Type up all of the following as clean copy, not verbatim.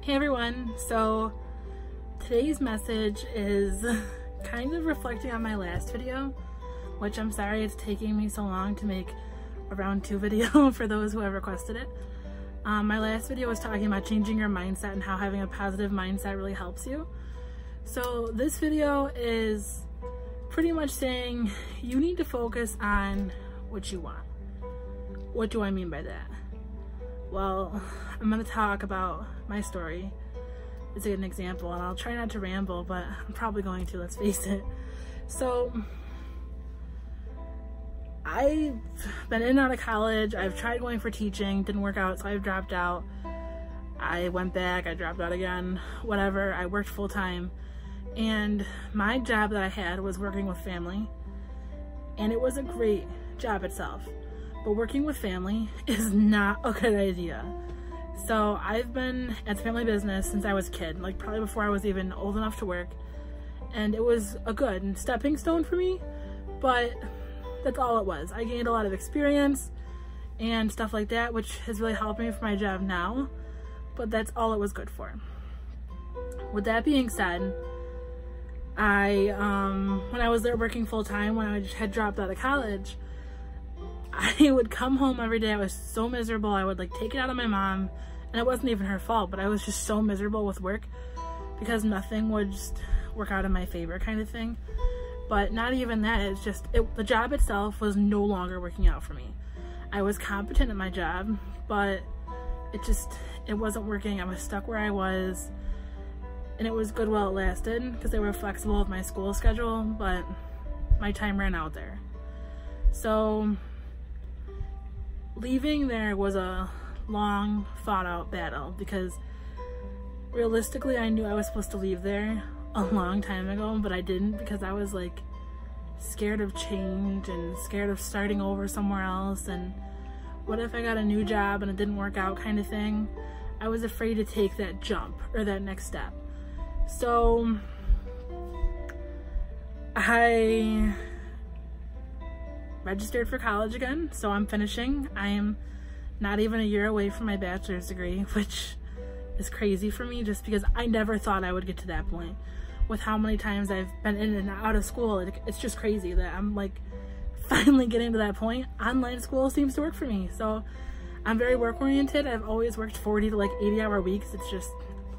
Hey everyone, so today's message is kind of reflecting on my last video, which I'm sorry it's taking me so long to make a round 2 video for those who have requested it. My last video was talking about changing your mindset and how having a positive mindset really helps you. So this video is pretty much saying you need to focus on what you want. What do I mean by that? Well, I'm going to talk about my story. It's an example, and I'll try not to ramble, but I'm probably going to, let's face it. So, I've been in and out of college. I've tried going for teaching, didn't work out, so I've dropped out. I went back, I dropped out again, whatever. I worked full time, and my job that I had was working with family, and it was a great job itself. But working with family is not a good idea. So I've been at the family business since I was a kid, like probably before I was even old enough to work. And it was a good stepping stone for me, but that's all it was. I gained a lot of experience and stuff like that, which has really helped me for my job now, but that's all it was good for. With that being said, when I was there working full time, when I had dropped out of college, I would come home every day. I was so miserable. I would like take it out on my mom, and it wasn't even her fault, but I was just so miserable with work because nothing would just work out in my favor kind of thing. But not even that, it's just, the job itself was no longer working out for me. I was competent at my job, but it wasn't working. I was stuck where I was, and it was good while it lasted because they were flexible with my school schedule, but my time ran out there. So leaving there was a long thought out battle because realistically I knew I was supposed to leave there a long time ago, but I didn't because I was like scared of change and scared of starting over somewhere else, and what if I got a new job and it didn't work out kind of thing. I was afraid to take that jump or that next step. So I registered for college again, so I'm finishing. I am not even a year away from my bachelor's degree, which is crazy for me just because I never thought I would get to that point. With how many times I've been in and out of school, it's just crazy that I'm like finally getting to that point. Online school seems to work for me, so I'm very work oriented. I've always worked 40 to like 80-hour weeks. It's just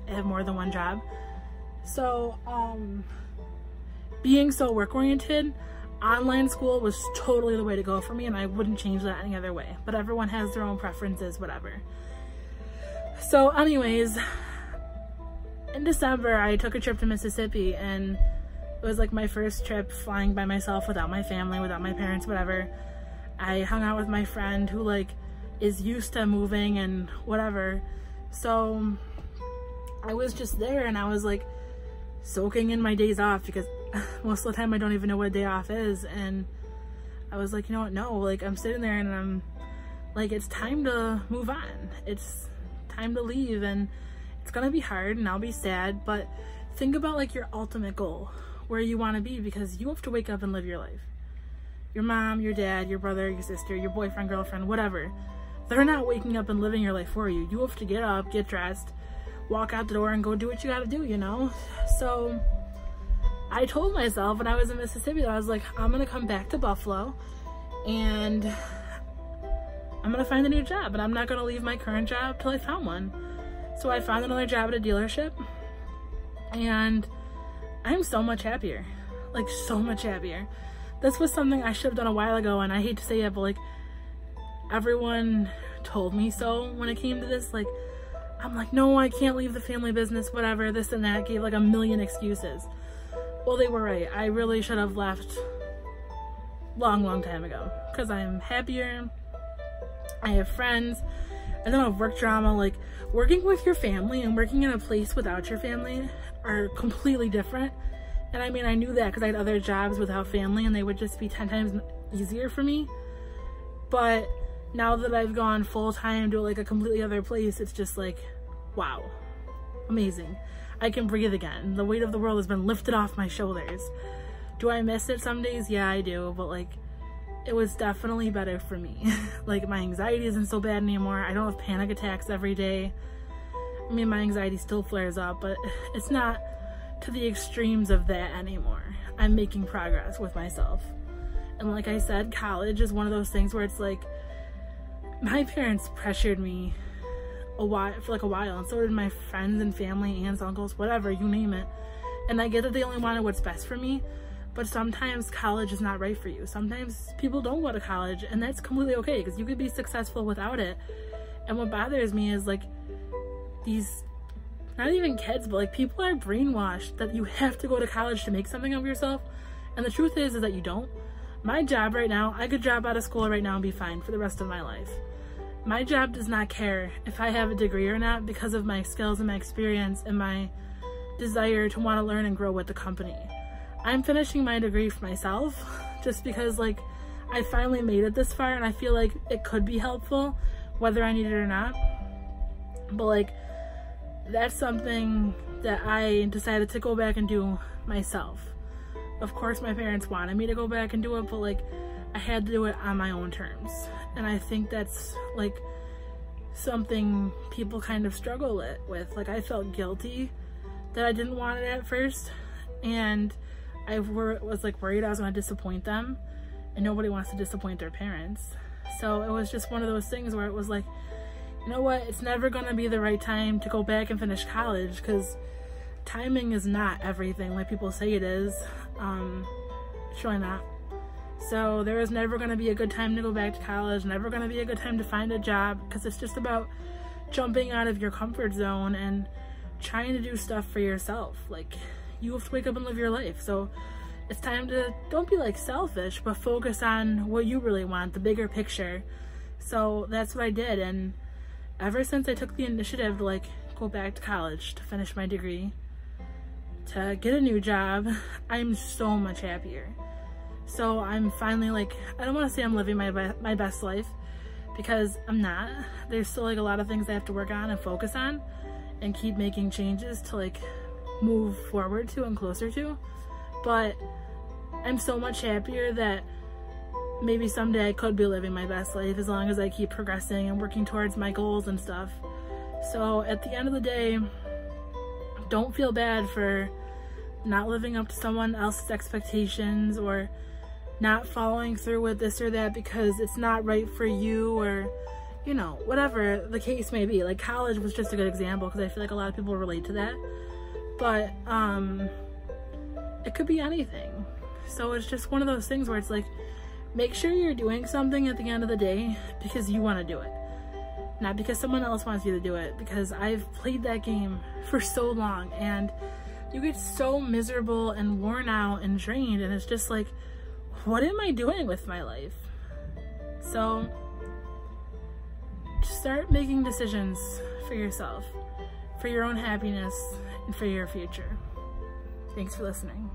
I have more than one job. So being so work oriented, online school was totally the way to go for me, and I wouldn't change that any other way, but everyone has their own preferences, whatever. So anyways, in December I took a trip to Mississippi, and it was like my first trip flying by myself without my family, without my parents, whatever. I hung out with my friend who like is used to moving and whatever, so I was just there and I was like soaking in my days off because most of the time I don't even know what a day off is, and I was like, you know what, no, like I'm sitting there and I'm like, it's time to move on. It's time to leave, and it's gonna be hard and I'll be sad, but think about like your ultimate goal, where you want to be, because you have to wake up and live your life. Your mom, your dad, your brother, your sister, your boyfriend, girlfriend, whatever, they're not waking up and living your life for you. You have to get up, get dressed, walk out the door and go do what you gotta do, you know? So I told myself when I was in Mississippi that I was like, I'm gonna come back to Buffalo and I'm gonna find a new job, and I'm not gonna leave my current job till I found one. So I found another job at a dealership, and I'm so much happier, like so much happier. This was something I should have done a while ago, and I hate to say it, but like everyone told me so when it came to this. Like I'm like, no, I can't leave the family business, whatever, this and that, gave like a million excuses. Well, they were right. I really should have left long time ago because I'm happier. I have friends. I don't have work drama. Like working with your family and working in a place without your family are completely different. And I mean, I knew that because I had other jobs without family and they would just be 10 times easier for me. But now that I've gone full time to like a completely other place, it's just like, wow, amazing. I can breathe again. The weight of the world has been lifted off my shoulders. Do I miss it some days? Yeah, I do, but like it was definitely better for me. Like my anxiety isn't so bad anymore. I don't have panic attacks every day. I mean, my anxiety still flares up, but it's not to the extremes of that anymore. I'm making progress with myself. And like I said, college is one of those things where it's like, my parents pressured me for like a while, and so did my friends and family, aunts, uncles, whatever, you name it. And I get that they only wanted what's best for me, but sometimes college is not right for you. Sometimes people don't go to college, and that's completely okay, because you could be successful without it. And what bothers me is like these, not even kids, but like people are brainwashed that you have to go to college to make something of yourself. And the truth is that you don't. My job right now, I could drop out of school right now and be fine for the rest of my life. My job does not care if I have a degree or not, because of my skills and my experience and my desire to want to learn and grow with the company. I'm finishing my degree for myself just because like I finally made it this far, and I feel like it could be helpful whether I need it or not. But like, that's something that I decided to go back and do myself. Of course my parents wanted me to go back and do it, but like I had to do it on my own terms. And I think that's like something people kind of struggle with. Like, I felt guilty that I didn't want it at first, and I was like worried I was going to disappoint them, and nobody wants to disappoint their parents. So it was just one of those things where it was like, you know what, it's never going to be the right time to go back and finish college, because timing is not everything like people say it is. It's really not. So there is never going to be a good time to go back to college, never going to be a good time to find a job, because it's just about jumping out of your comfort zone and trying to do stuff for yourself. Like, you have to wake up and live your life. So it's time to, don't be like selfish, but focus on what you really want, the bigger picture. So that's what I did. And ever since I took the initiative to like go back to college to finish my degree, to get a new job, I'm so much happier. So I'm finally like, I don't want to say I'm living my best life, because I'm not. There's still like a lot of things I have to work on and focus on and keep making changes to like move forward to and closer to. But I'm so much happier that maybe someday I could be living my best life, as long as I keep progressing and working towards my goals and stuff. So at the end of the day, don't feel bad for not living up to someone else's expectations, or not following through with this or that because it's not right for you, or, you know, whatever the case may be. Like, college was just a good example, because I feel like a lot of people relate to that. But it could be anything. So it's just one of those things where it's like, make sure you're doing something at the end of the day because you want to do it, not because someone else wants you to do it. Because I've played that game for so long, and you get so miserable and worn out and drained, and it's just like, what am I doing with my life? So start making decisions for yourself, for your own happiness, and for your future. Thanks for listening.